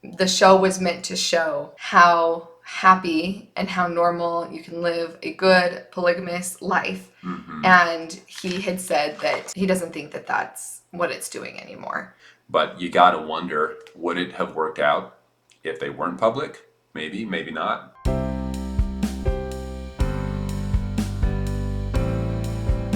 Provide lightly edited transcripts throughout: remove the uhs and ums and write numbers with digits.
the show was meant to show how happy and how normal you can live a good polygamous life. And he had said that he doesn't think that that's what it's doing anymore. But you gotta wonder, would it have worked out if they weren't public? Maybe, maybe not.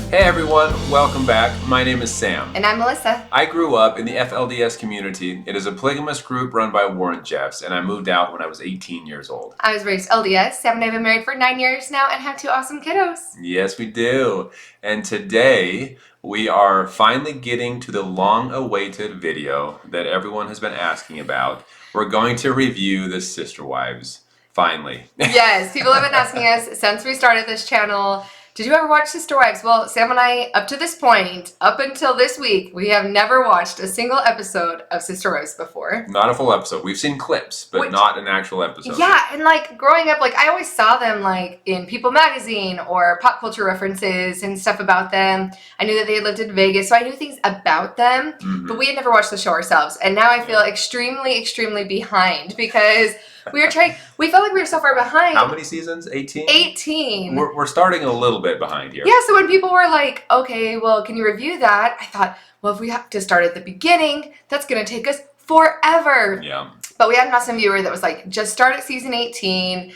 Hey everyone, welcome back. My name is Sam. And I'm Melissa. I grew up in the FLDS community. It is a polygamous group run by Warren Jeffs, and I moved out when I was 18 years old. I was raised LDS. Sam and I have been married for 9 years now and have 2 awesome kiddos. Yes, we do. And today, we are finally getting to the long-awaited video that everyone has been asking about. We're going to review the Sisterwives, finally. Yes, people have been asking us since we started this channel, did you ever watch Sisterwives? Well, Sam and I, up to this point, up until this week, we have never watched a single episode of Sisterwives before. Not a full episode. We've seen clips, but not an actual episode. Yeah, and like growing up, like I always saw them like in People magazine or pop culture references and stuff about them. I knew that they had lived in Vegas, so I knew things about them, but we had never watched the show ourselves. And now I feel extremely, extremely behind because we felt like we were so far behind. How many seasons? 18? 18. We're starting a little bit behind here. Yeah, so when people were like, okay, well, can you review that? I thought, well, if we have to start at the beginning, that's going to take us forever. Yeah. But we had an awesome viewer that was like, just start at season 18.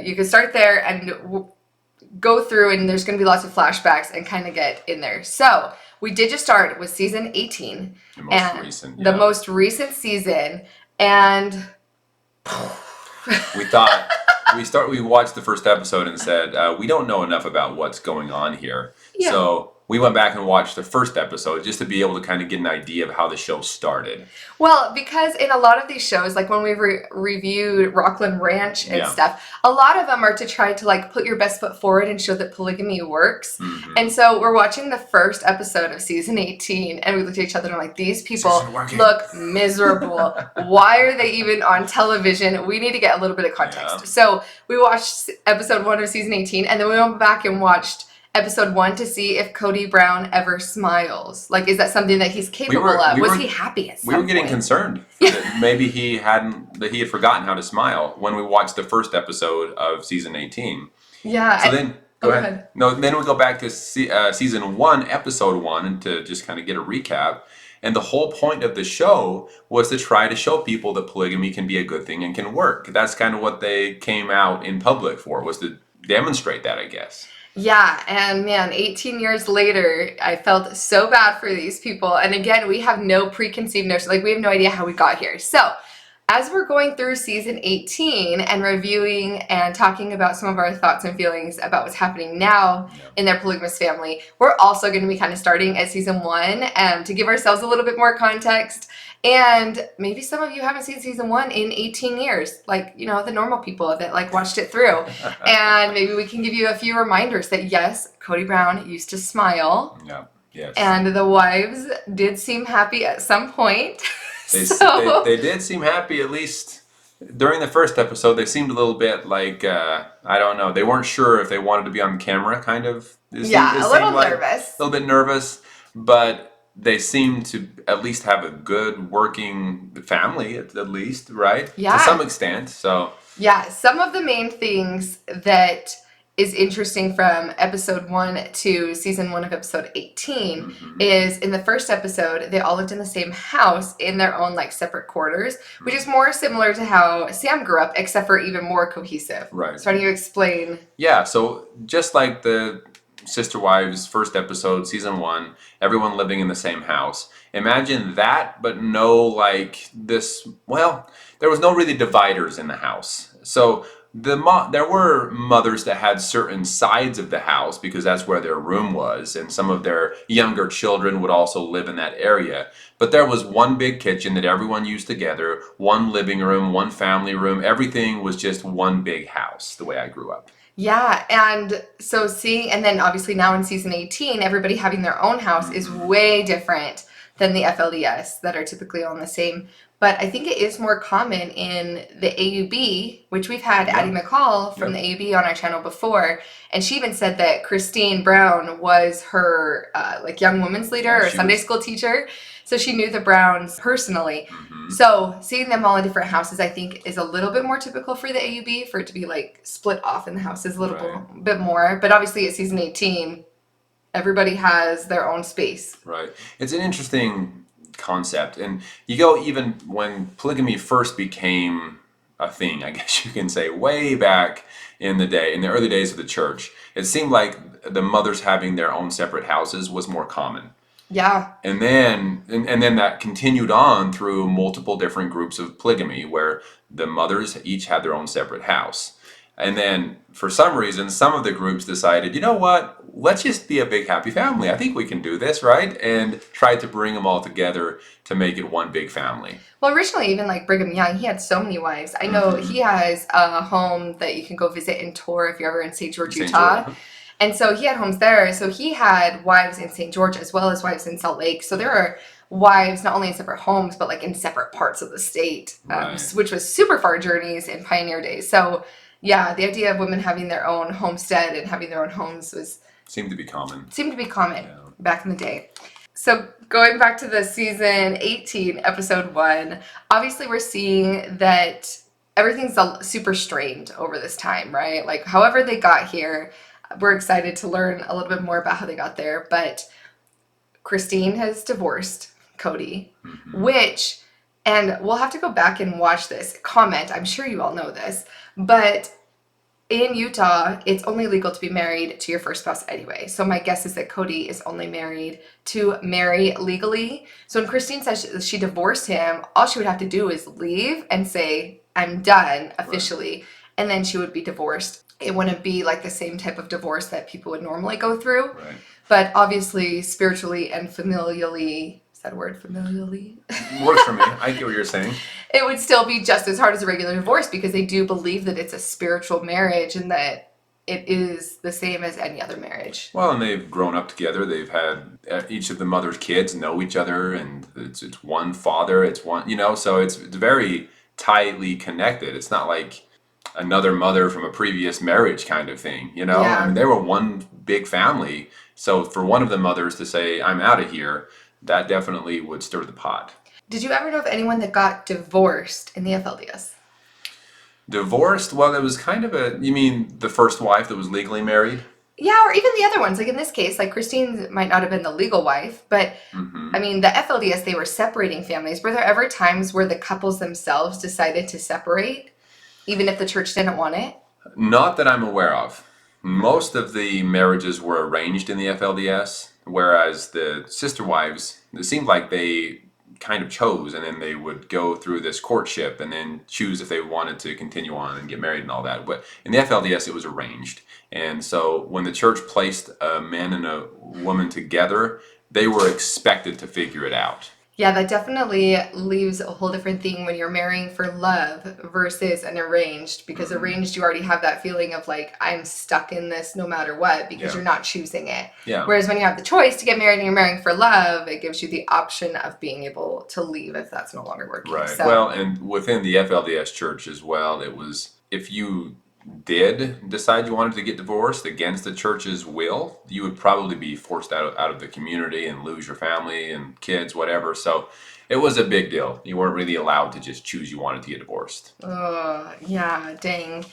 You can start there and go through, and there's going to be lots of flashbacks and kind of get in there. So we did just start with season 18. The most recent, yeah. The most recent season. And we thought we watched the first episode and said we don't know enough about what's going on here. Yeah. So we went back and watched the first episode just to be able to kind of get an idea of how the show started. Well, because in a lot of these shows, like when we reviewed Rockland Ranch and stuff, a lot of them are to try to like put your best foot forward and show that polygamy works. And so we're watching the first episode of season 18 and we looked at each other and we're like, these people look miserable. Why are they even on television? We need to get a little bit of context. Yeah. So we watched episode 1 of season 18 and then we went back and watched episode 1 to see if Cody Brown ever smiles. Like, is that something that he's capable of? Was he happy at some point? We were getting concerned that maybe he had forgotten how to smile when we watched the first episode of season 18. Yeah. So then, go ahead. No, then we go back to season 1, episode 1, and to just kind of get a recap. And the whole point of the show was to try to show people that polygamy can be a good thing and can work. That's kind of what they came out in public for, was to demonstrate that, I guess. Yeah, and man, 18 years later, I felt so bad for these people. And again, we have no preconceived notion. Like, we have no idea how we got here. So, as we're going through season 18 and reviewing and talking about some of our thoughts and feelings about what's happening now in their polygamous family, we're also going to be kind of starting at season 1 to give ourselves a little bit more context. And maybe some of you haven't seen season 1 in 18 years, like, you know, the normal people that like watched it through. And maybe we can give you a few reminders that yes, Cody Brown used to smile. Yeah. Yes. And the wives did seem happy at some point. They did seem happy, at least during the first episode. They seemed a little bit like, I don't know, they weren't sure if they wanted to be on camera, kind of. A little nervous. A little bit nervous, but they seem to at least have a good working family, at least, right? Yeah. To some extent, so. Yeah, some of the main things that is interesting from episode 1 to season 1 of episode 18 is in the first episode, they all lived in the same house in their own like separate quarters, which is more similar to how Sam grew up, except for even more cohesive. Right. So why don't you explain? Yeah, so just like the Sisterwives first episode, season 1, everyone living in the same house. Imagine that, but no like this, well, there was no really dividers in the house. So there were mothers that had certain sides of the house because that's where their room was, and some of their younger children would also live in that area. But there was one big kitchen that everyone used together, one living room, one family room. Everything was just one big house, the way I grew up. Yeah, and so and then obviously now in season 18, everybody having their own house is way different than the FLDS that are typically on the same. But I think it is more common in the AUB, which we've had Addie McCall from the AUB on our channel before. And she even said that Christine Brown was her like young women's leader or Sunday school teacher. So she knew the Browns personally. Mm-hmm. So seeing them all in different houses, I think, is a little bit more typical for the AUB, for it to be like split off in the houses a little bit more. But obviously at season 18, everybody has their own space. Right. It's an interesting concept. And you go even when polygamy first became a thing, I guess you can say, way back in the early days of the church, it seemed like the mothers having their own separate houses was more common. Yeah. And then that continued on through multiple different groups of polygamy where the mothers each had their own separate house. And then for some reason, some of the groups decided, you know what, let's just be a big happy family. I think we can do this, right? And tried to bring them all together to make it one big family. Well, originally, even like Brigham Young, he had so many wives. I know he has a home that you can go visit and tour if you're ever in St. George, Utah. And so he had homes there. So he had wives in St. George as well as wives in Salt Lake. So there are wives not only in separate homes, but like in separate parts of the state, which was super far journeys in pioneer days. So yeah, the idea of women having their own homestead and having their own homes seemed to be common back in the day. So going back to the season 18, episode 1, obviously we're seeing that everything's super strained over this time, right? Like however they got here, we're excited to learn a little bit more about how they got there. But Christine has divorced Cody, and we'll have to go back and watch this comment. I'm sure you all know this, but in Utah, it's only legal to be married to your first spouse anyway. So my guess is that Cody is only married to marry legally. So when Christine says she divorced him, all she would have to do is leave and say, I'm done officially. And then she would be divorced. It wouldn't be like the same type of divorce that people would normally go through. Right. But obviously, spiritually and familially, is that a word, familially? Works for me. I get what you're saying. It would still be just as hard as a regular divorce because they do believe that it's a spiritual marriage and that it is the same as any other marriage. Well, and they've grown up together. They've had each of the mother's kids know each other, and it's one father. It's one, so it's very tightly connected. It's not like another mother from a previous marriage kind of thing, Yeah. I mean, they were one big family. So for one of the mothers to say, I'm out of here, that definitely would stir the pot. Did you ever know of anyone that got divorced in the FLDS? Divorced? Well, it was kind of you mean the first wife that was legally married? Yeah, or even the other ones. Like in this case, like Christine might not have been the legal wife, but I mean, the FLDS, they were separating families. Were there ever times where the couples themselves decided to separate, even if the church didn't want it? Not that I'm aware of. Most of the marriages were arranged in the FLDS, whereas the sister wives, it seemed like they kind of chose, and then they would go through this courtship and then choose if they wanted to continue on and get married and all that. But in the FLDS, it was arranged. And so when the church placed a man and a woman together, they were expected to figure it out. Yeah, that definitely leaves a whole different thing when you're marrying for love versus an arranged, because arranged, you already have that feeling of like, I'm stuck in this no matter what, because you're not choosing it. Yeah. Whereas when you have the choice to get married and you're marrying for love, it gives you the option of being able to leave if that's no longer working. Right. So, well, and within the FLDS church as well, it was, if you did decide you wanted to get divorced against the church's will, you would probably be forced out of the community and lose your family and kids, whatever. So it was a big deal. You weren't really allowed to just choose you wanted to get divorced. yeah, dang.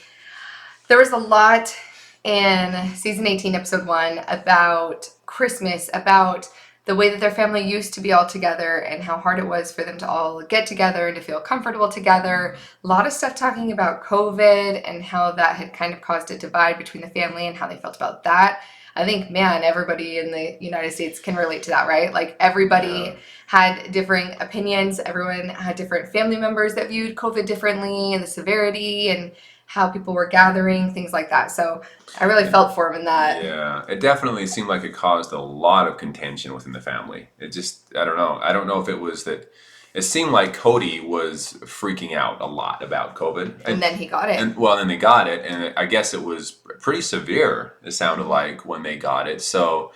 There was a lot in season 18, episode 1 about Christmas, about the way that their family used to be all together and how hard it was for them to all get together and to feel comfortable together. A lot of stuff talking about COVID and how that had kind of caused a divide between the family and how they felt about that. I think, man, everybody in the United States can relate to that, right? Like everybody had differing opinions. Everyone had different family members that viewed COVID differently and the severity and how people were gathering, things like that. So I really felt for him in that. Yeah, it definitely seemed like it caused a lot of contention within the family. It just, I don't know. I don't know if it was that, it seemed like Cody was freaking out a lot about COVID. And then he got it. And then they got it, and I guess it was pretty severe, it sounded like, when they got it. So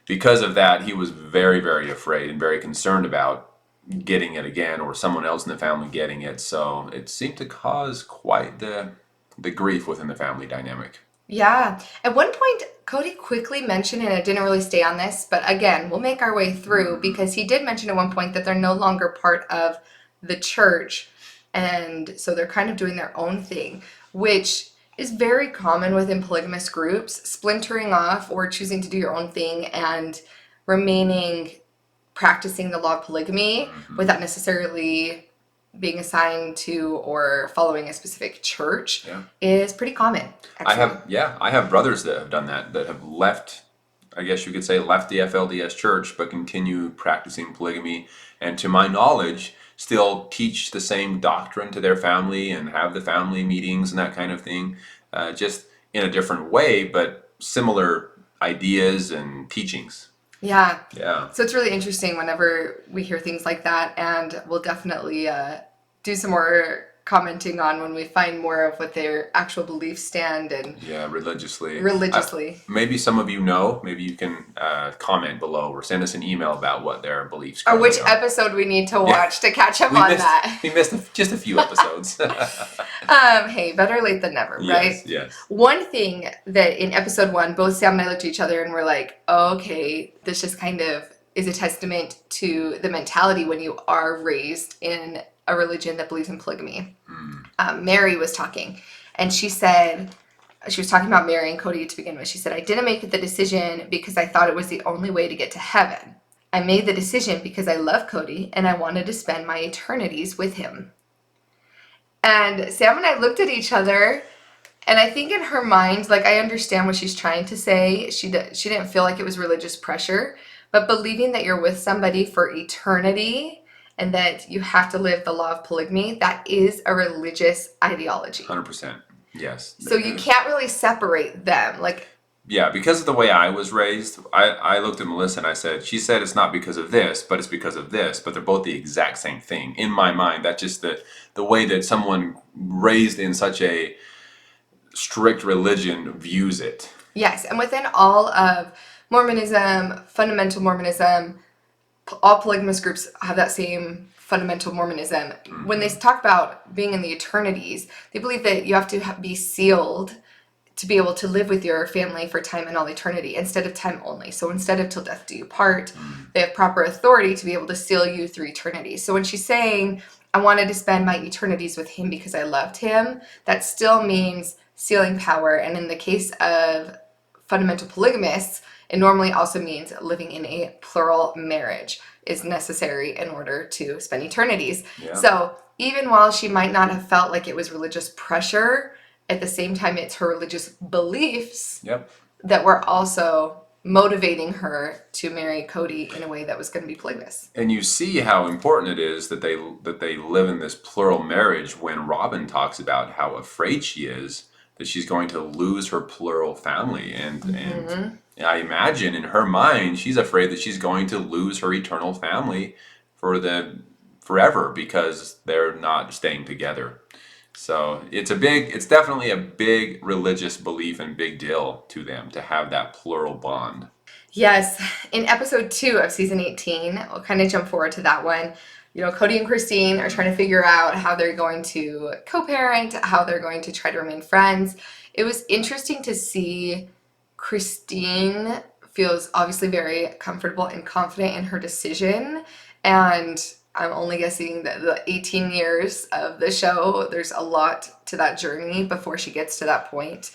because of that, he was very, very afraid and very concerned about getting it again or someone else in the family getting it. So it seemed to cause quite the grief within the family dynamic. Yeah. At one point, Cody quickly mentioned, and it didn't really stay on this, but again, we'll make our way through because he did mention at one point that they're no longer part of the church. And so they're kind of doing their own thing, which is very common within polygamous groups, splintering off or choosing to do your own thing and remaining practicing the law of polygamy without necessarily being assigned to or following a specific church is pretty common. Actually. I have brothers that have done that have left, I guess you could say, left the FLDS church, but continue practicing polygamy, and to my knowledge, still teach the same doctrine to their family and have the family meetings and that kind of thing, just in a different way, but similar ideas and teachings. Yeah. Yeah. So it's really interesting whenever we hear things like that, and we'll definitely do some more commenting on when we find more of what their actual beliefs stand and religiously. Maybe some of you know. Maybe you can comment below or send us an email about what their beliefs or which episode we need to watch to catch up on that. We missed just a few episodes. Hey, better late than never, right? Yes. One thing that in episode 1, both Sam and I looked at each other and were like, oh, okay, this just kind of is a testament to the mentality when you are raised in a religion that believes in polygamy. Mary was talking, and she said, she was talking about marrying Cody to begin with. She said, I didn't make the decision because I thought it was the only way to get to heaven. I made the decision because I love Cody and I wanted to spend my eternities with him. And Sam and I looked at each other, and I think in her mind, like, I understand what she's trying to say. She didn't feel like it was religious pressure, but believing that you're with somebody for eternity and that you have to live the law of polygamy, that is a religious ideology. 100%. Yes. So you can't really separate them. Yeah, because of the way I was raised, I looked at Melissa and I said, she said it's not because of this, but it's because of this, but they're both the exact same thing. In my mind, that's just the way that someone raised in such a strict religion views it. Yes, and within all of Mormonism, fundamental Mormonism, all polygamous groups have that same fundamental Mormonism. When they talk about being in the eternities, they believe that you have to be sealed to be able to live with your family for time and all eternity instead of time only. So instead of till death do you part, they have proper authority to be able to seal you through eternity. So when she's saying, I wanted to spend my eternities with him because I loved him, that still means sealing power. And in the case of fundamental polygamists, it normally also means living in a plural marriage is necessary in order to spend eternities. Yeah. So even while she might not have felt like it was religious pressure, at the same time, it's her religious beliefs that were also motivating her to marry Cody in a way that was going to be polygamous. And you see how important it is that they live in this plural marriage when Robin talks about how afraid she is that she's going to lose her plural family. And I imagine in her mind, she's afraid that she's going to lose her eternal family forever because they're not staying together. So it's definitely a big religious belief and big deal to them to have that plural bond. Yes. In episode 2 of season 18, we'll kind of jump forward to that one. Cody and Christine are trying to figure out how they're going to co-parent, how they're going to try to remain friends. It was interesting to see Christine feels obviously very comfortable and confident in her decision. And I'm only guessing that the 18 years of the show, there's a lot to that journey before she gets to that point.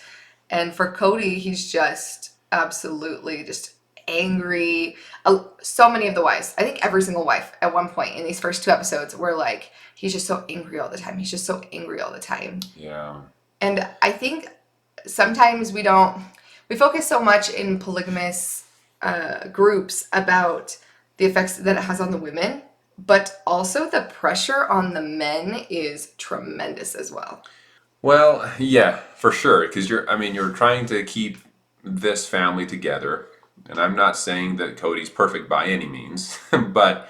And for Cody, he's just absolutely just angry. So many of the wives, I think every single wife at one point in these first 2 episodes were like, he's just so angry all the time. He's just so angry all the time. Yeah. And I think sometimes we focus so much in polygamous groups about the effects that it has on the women, but also the pressure on the men is tremendous as well. Well, yeah, for sure, because you're trying to keep this family together. And I'm not saying that Cody's perfect by any means, but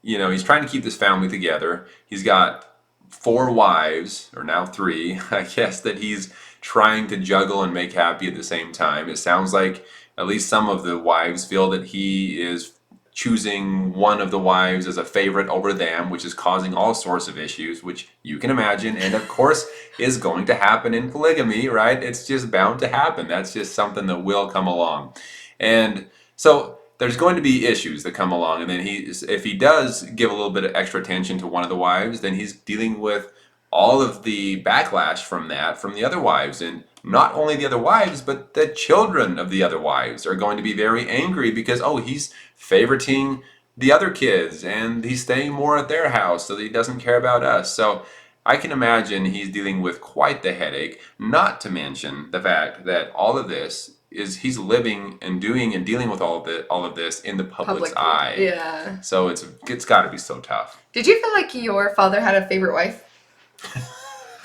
he's trying to keep this family together. He's got 4 wives, or now 3, I guess, that he's trying to juggle and make happy at the same time. It sounds like at least some of the wives feel that he is choosing one of the wives as a favorite over them, which is causing all sorts of issues, which you can imagine, and of course is going to happen in polygamy, right? It's just bound to happen. That's just something that will come along. And so there's going to be issues that come along, and then if he does give a little bit of extra attention to one of the wives, then he's dealing with all of the backlash from that from the other wives. And not only the other wives, but the children of the other wives are going to be very angry because, oh, he's favoriting the other kids and he's staying more at their house so that he doesn't care about us. So I can imagine he's dealing with quite the headache, not to mention the fact that all of this is he's living and doing and dealing with all of this in the public's eye. Yeah. So it's got to be so tough. Did you feel like your father had a favorite wife?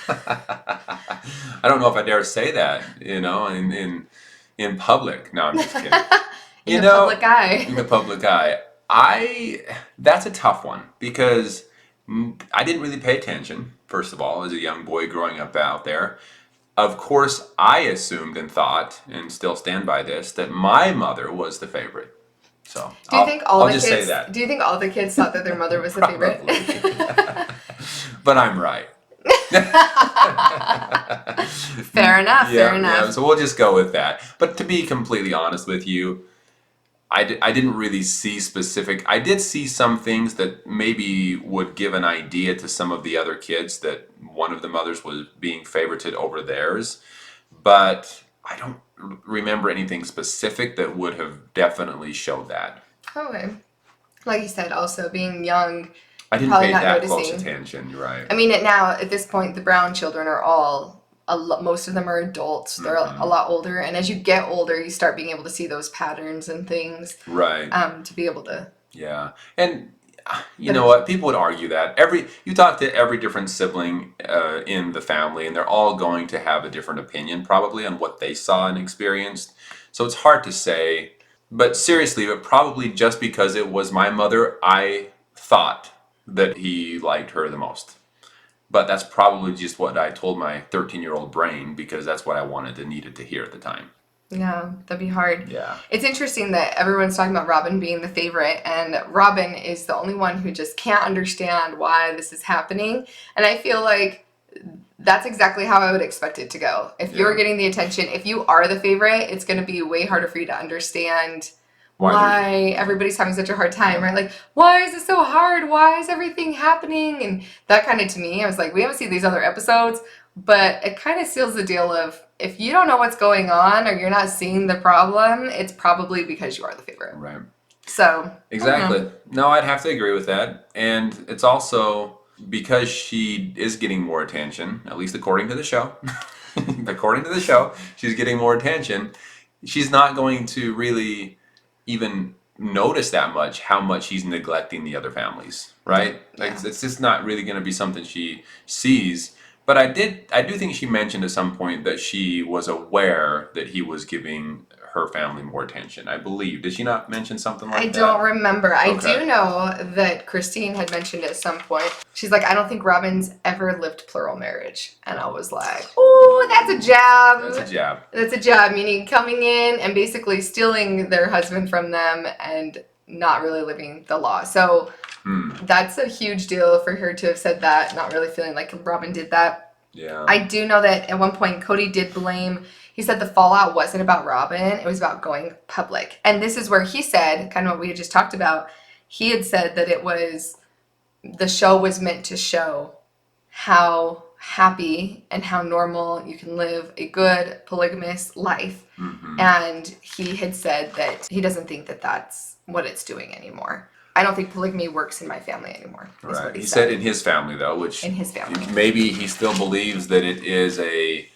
I don't know if I dare say that, in public. No, I'm just kidding. In the public eye. In the public eye. That's a tough one because I didn't really pay attention, first of all, as a young boy growing up out there. Of course, I assumed and thought, and still stand by this, that my mother was the favorite. So I'll just say that. Do you think all the kids thought that their mother was the favorite? But I'm right. Fair enough. Yeah, so we'll just go with that. But to be completely honest with you, I didn't really see specific. I did see some things that maybe would give an idea to some of the other kids that one of the mothers was being favorited over theirs. But I don't remember anything specific that would have definitely showed that. Okay. Like you said, also being young, I didn't probably pay not that noticing. close attention. You're right. I mean, now at this point, the Brown children are all, most of them are adults. They're a lot older, and as you get older, you start being able to see those patterns and things. Right. To be able to. Yeah, and you know what? People would argue that you talk to every different sibling in the family, and they're all going to have a different opinion probably on what they saw and experienced. So it's hard to say. But seriously, but probably just because it was my mother, I thought that he liked her the most. But that's probably just what I told my 13-year-old brain because that's what I wanted and needed to hear at the time. Yeah, that'd be hard. Yeah. It's interesting that everyone's talking about Robin being the favorite, and Robin is the only one who just can't understand why this is happening. And I feel like that's exactly how I would expect it to go. If you're getting the attention, if you are the favorite, it's going to be way harder for you to understand why everybody's having such a hard time, right? Like, why is it so hard? Why is everything happening? And that kind of, to me, I was like, we haven't seen these other episodes, but it kind of seals the deal of, if you don't know what's going on or you're not seeing the problem, it's probably because you are the favorite. Right. So. Exactly. No, I'd have to agree with that. And it's also because she is getting more attention, at least according to the show. According to the show, she's getting more attention. She's not going to really even notice that much how much he's neglecting the other families, right? Like it's just not really going to be something she sees. But I do think she mentioned at some point that she was aware that he was giving her family more attention. I believe. Did she not mention something like that? I don't remember. Okay. I do know that Christine had mentioned at some point, she's like, I don't think Robin's ever lived plural marriage. And I was like, oh, that's a jab. That's a jab. That's a jab, meaning coming in and basically stealing their husband from them and not really living the law. So that's a huge deal for her to have said that, not really feeling like Robin did that. Yeah. I do know that at one point Cody did blame, he said the fallout wasn't about Robin, it was about going public. And this is where he said, kind of what we had just talked about, he had said that the show was meant to show how happy and how normal you can live a good polygamous life. Mm-hmm. And he had said that he doesn't think that that's what it's doing anymore. I don't think polygamy works in my family anymore. Right. He said in his family, though, which in his family. Maybe he still believes that it is a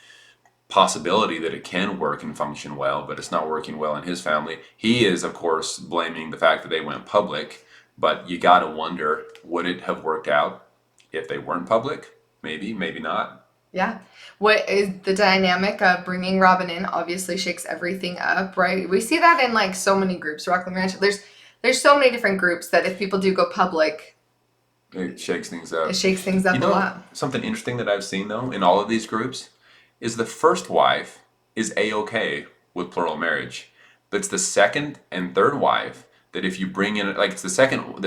possibility that it can work and function well, but it's not working well in his family. He is, of course, blaming the fact that they went public, but you got to wonder, would it have worked out if they weren't public? Maybe, maybe not. Yeah. What is the dynamic of bringing Robin in obviously shakes everything up, right? We see that in like so many groups. Rockland Ranch, there's so many different groups that if people do go public, it shakes things up. It shakes things up a lot. Something interesting that I've seen, though, in all of these groups is the first wife is A-okay with plural marriage. But it's the second and third wife that if you bring in, like, it's the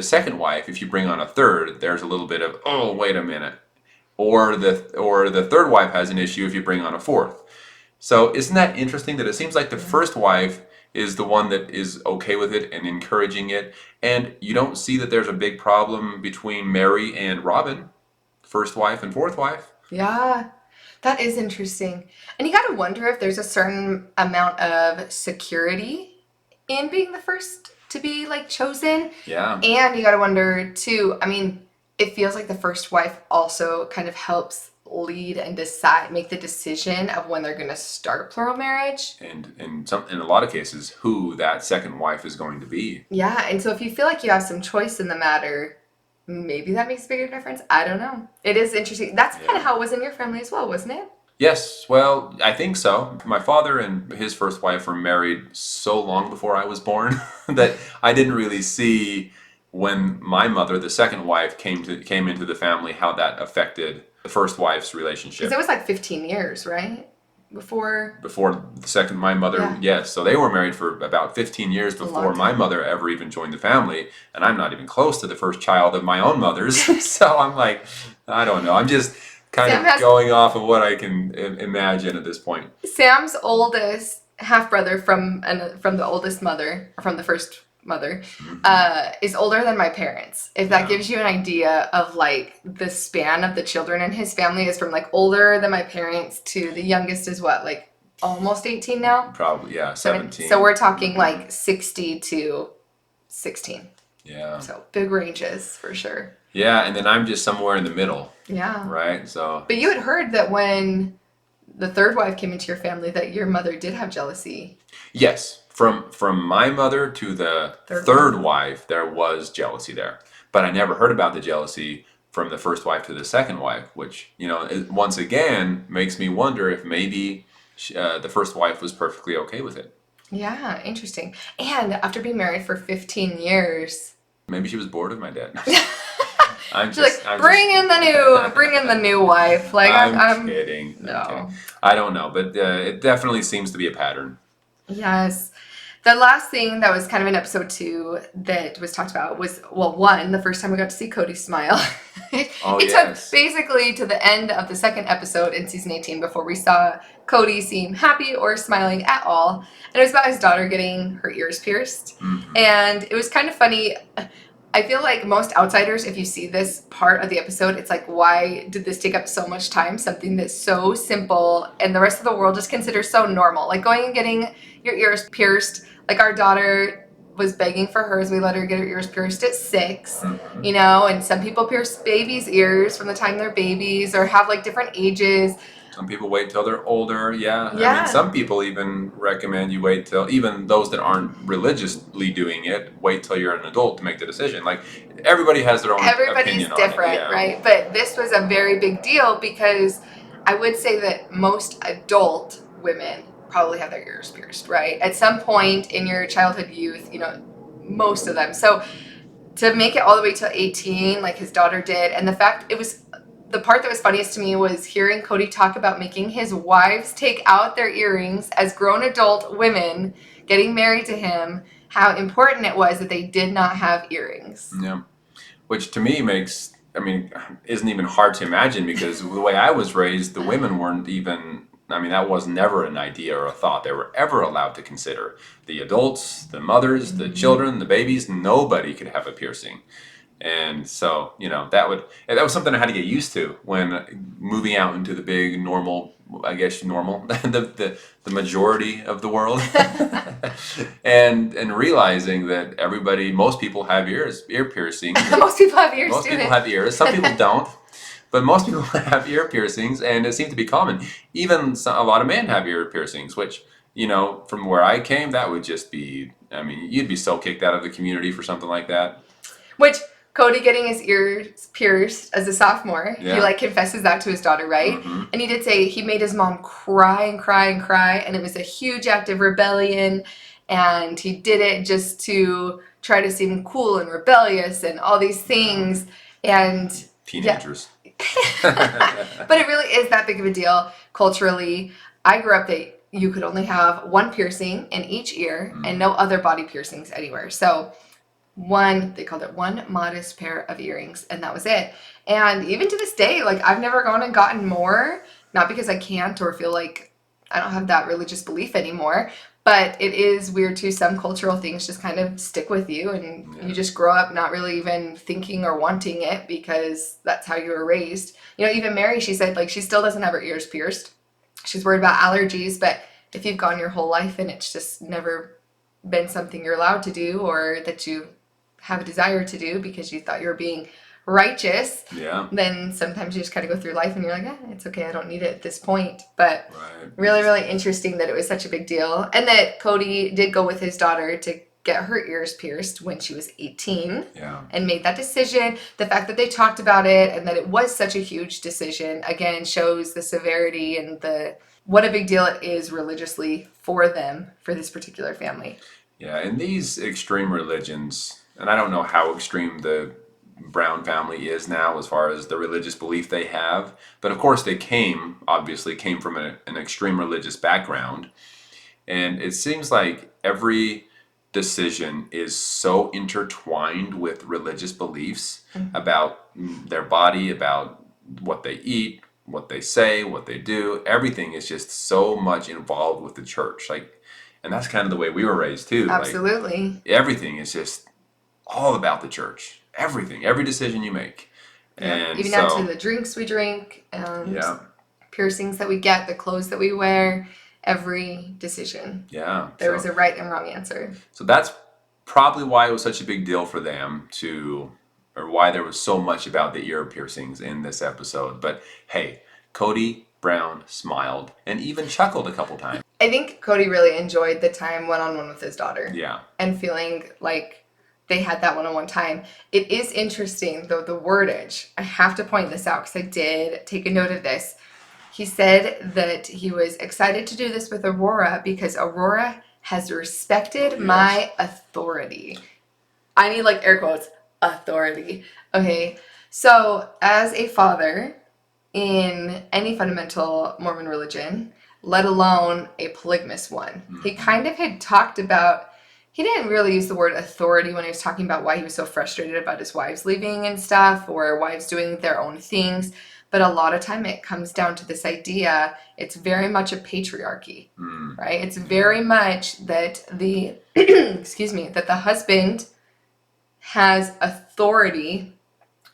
second wife, if you bring on a third, there's a little bit of, oh, wait a minute. Or the third wife has an issue if you bring on a fourth. So isn't that interesting that it seems like the first wife is the one that is okay with it and encouraging it, and you don't see that there's a big problem between Mary and Robin, first wife and fourth wife. Yeah, that is interesting. And you got to wonder if there's a certain amount of security in being the first to be like chosen. Yeah. And you got to wonder too, I mean, it feels like the first wife also kind of helps lead and decide, make the decision of when they're going to start plural marriage. And in a lot of cases, who that second wife is going to be. Yeah, and so if you feel like you have some choice in the matter, maybe that makes a bigger difference. I don't know. It is interesting. That's kind of how it was in your family as well, wasn't it? Yes, well, I think so. My father and his first wife were married so long before I was born that I didn't really see when my mother, the second wife, came into the family, how that affected the first wife's relationship. Because it was like 15 years, right? Before the second, my mother, yes. So they were married for about 15 years before my mother ever even joined the family. And I'm not even close to the first child of my own mother's. So I'm like, I don't know. I'm just kind of going off of what I can imagine at this point. Sam's oldest half-brother from the oldest mother, from the first mother, is older than my parents. If that gives you an idea of like the span of the children in his family, is from like older than my parents to the youngest is what, like almost 18 now? Probably, yeah, 17. So we're talking like 60 to 16. Yeah. So big ranges for sure. Yeah, and then I'm just somewhere in the middle. Yeah. Right? So. But you had heard that when the third wife came into your family that your mother did have jealousy. Yes. From my mother to the third wife, there was jealousy there. But I never heard about the jealousy from the first wife to the second wife, which, once again makes me wonder if maybe the first wife was perfectly okay with it. Yeah, interesting. And after being married for 15 years... Maybe she was bored of my dad. Bring in the new wife. Like I'm kidding. No. I'm kidding. I don't know, but it definitely seems to be a pattern. Yes. The last thing that was kind of in episode 2 that was talked about was, well, one, the first time we got to see Cody smile. It took basically to the end of the second episode in season 18 before we saw Cody seem happy or smiling at all. And it was about his daughter getting her ears pierced. Mm-hmm. And it was kind of funny. I feel like most outsiders, if you see this part of the episode, it's like, why did this take up so much time? Something that's so simple and the rest of the world just considers so normal. Like going and getting your ears pierced. Like our daughter was begging for hers. We let her get her ears pierced at 6, and some people pierce babies' ears from the time they're babies or have like different ages. Some people wait till they're older. Yeah. I mean, some people even recommend you wait till, even those that aren't religiously doing it, wait till you're an adult to make the decision. Like everybody has their own opinion on it. Everybody's different, right? But this was a very big deal because I would say that most adult women probably have their ears pierced, right? At some point in your childhood, youth, most of them. So to make it all the way to 18, like his daughter did, and the part that was funniest to me was hearing Cody talk about making his wives take out their earrings as grown adult women getting married to him, how important it was that they did not have earrings. Yeah. Which to me isn't even hard to imagine because the way I was raised, the women weren't even, that was never an idea or a thought they were ever allowed to consider. The adults, the mothers, the children, the babies, nobody could have a piercing. And so, that was something I had to get used to when moving out into the big normal, the majority of the world, and realizing that most people have ear piercings. Most people have ears. Most people have ears. Some people don't, but most people have ear piercings, and it seems to be common. Even a lot of men have ear piercings, which, from where I came, that would just be, you'd be so kicked out of the community for something like that. Which Cody getting his ears pierced as a sophomore, he confesses that to his daughter, right? Mm-hmm. And he did say he made his mom cry and cry and cry, and it was a huge act of rebellion, and he did it just to try to seem cool and rebellious and all these things. And teenagers. But it really is that big of a deal culturally. I grew up that you could only have one piercing in each ear and no other body piercings anywhere. So they called it one modest pair of earrings, and that was it. And even to this day, like, I've never gone and gotten more, not because I can't or feel like I don't have that religious belief anymore, but it is weird too. Some cultural things just kind of stick with you, and you just grow up not really even thinking or wanting it because that's how you were raised. You know, even Mary, she said, like, she still doesn't have her ears pierced. She's worried about allergies, but if you've gone your whole life and it's just never been something you're allowed to do or that you have a desire to do because you thought you were being righteous, then sometimes you just kind of go through life and you're like, it's okay, I don't need it at this point. But really, really interesting that it was such a big deal. And that Cody did go with his daughter to get her ears pierced when she was 18 and made that decision. The fact that they talked about it and that it was such a huge decision, again, shows the severity and what a big deal it is religiously for them, for this particular family. Yeah, in these extreme religions, and I don't know how extreme the Brown family is now as far as the religious belief they have, but of course they obviously came from an extreme religious background, and it seems like every decision is so intertwined with religious beliefs about their body, about what they eat, what they say, what they do. Everything is just so much involved with the church, and that's kind of the way we were raised too. Absolutely. Like, everything is just all about the church. Everything, every decision you make. And even down to the drinks we drink, and piercings that we get, the clothes that we wear, every decision. There was a right and wrong answer. So that's probably why it was such a big deal for them or why there was so much about the ear piercings in this episode. But hey, Cody Brown smiled and even chuckled a couple times. I think Cody really enjoyed the time one-on-one with his daughter. Yeah. And feeling like they had that one-on-one time. It is interesting, though, the wordage. I have to point this out because I did take a note of this. He said that he was excited to do this with Aurora because Aurora has respected my authority. I need like air quotes, authority. Okay, so as a father in any fundamental Mormon religion, let alone a polygamous one, he kind of had talked about, he didn't really use the word authority when he was talking about why he was so frustrated about his wives leaving and stuff, or wives doing their own things. But a lot of time it comes down to this idea, it's very much a patriarchy, right? It's very much that the, that the husband has authority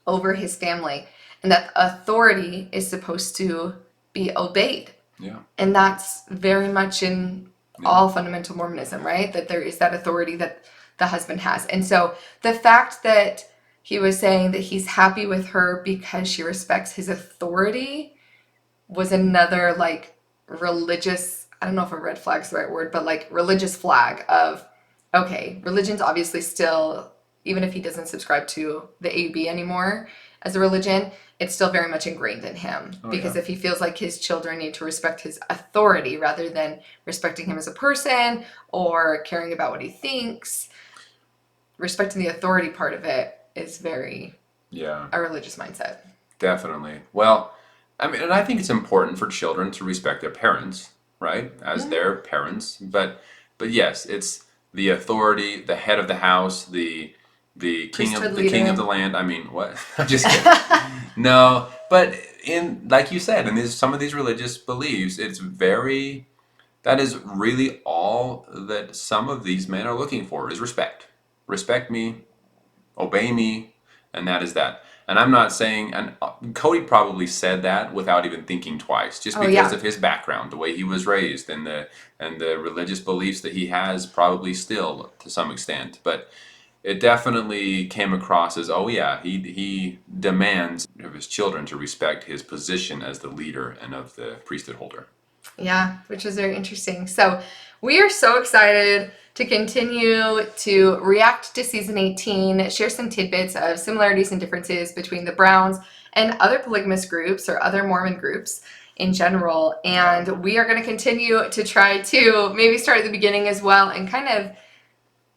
over his family, and that authority is supposed to be obeyed. Yeah. And that's very much in all fundamental Mormonism, right? That there is that authority that the husband has. And so the fact that he was saying that he's happy with her because she respects his authority was another like religious, I don't know if a red flag is the right word, but like religious flag of, okay, religion's obviously still, even if he doesn't subscribe to the AUB anymore as a religion, it's still very much ingrained in him. Because if he feels like his children need to respect his authority rather than respecting him as a person or caring about what he thinks, respecting the authority part of it is very a religious mindset. Definitely. Well, I mean, and I think it's important for children to respect their parents, right? As their parents. But yes, it's the authority, the head of the house, the king of the land. I mean, what? I'm just kidding. No, but in, like you said, in some of these religious beliefs, that is really all that some of these men are looking for is respect. Respect me, obey me, and that is that. And I'm not saying, and Cody probably said that without even thinking twice, just because of his background, the way he was raised, and the religious beliefs that he has probably still to some extent. But it definitely came across as, he demands of his children to respect his position as the leader and of the priesthood holder. Yeah, which is very interesting. So we are so excited to continue to react to season 18, share some tidbits of similarities and differences between the Browns and other polygamous groups or other Mormon groups in general. And we are going to continue to try to maybe start at the beginning as well and kind of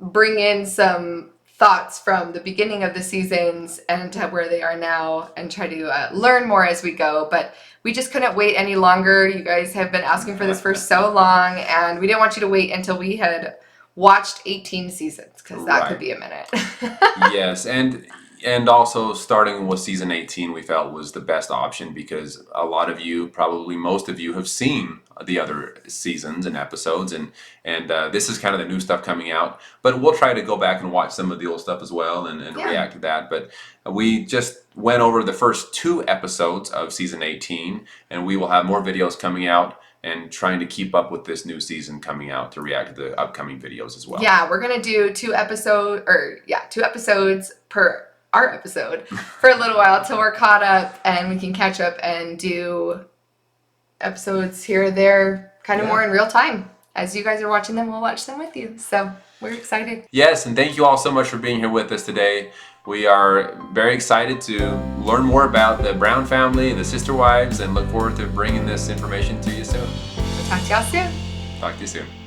bring in some thoughts from the beginning of the seasons and to where they are now and try to learn more as we go. But we just couldn't wait any longer. You guys have been asking for this for so long, and we didn't want you to wait until we had watched 18 seasons, because that could Right. be a minute. Yes, and also starting with season 18 we felt was the best option because a lot of you, probably most of you, have seen the other seasons and episodes, and this is kind of the new stuff coming out, but we'll try to go back and watch some of the old stuff as well and Yeah. react to that. But we just went over the first 2 episodes of season 18, and we will have more videos coming out and trying to keep up with this new season coming out to react to the upcoming videos as well. Yeah, we're gonna do 2 episodes per our episode for a little while till we're caught up and we can catch up and do episodes here or there, kind of more in real time. As you guys are watching them, we'll watch them with you. So we're excited. Yes, and thank you all so much for being here with us today. We are very excited to learn more about the Brown family, the sister wives, and look forward to bringing this information to you soon. We'll talk to y'all soon. Talk to you soon.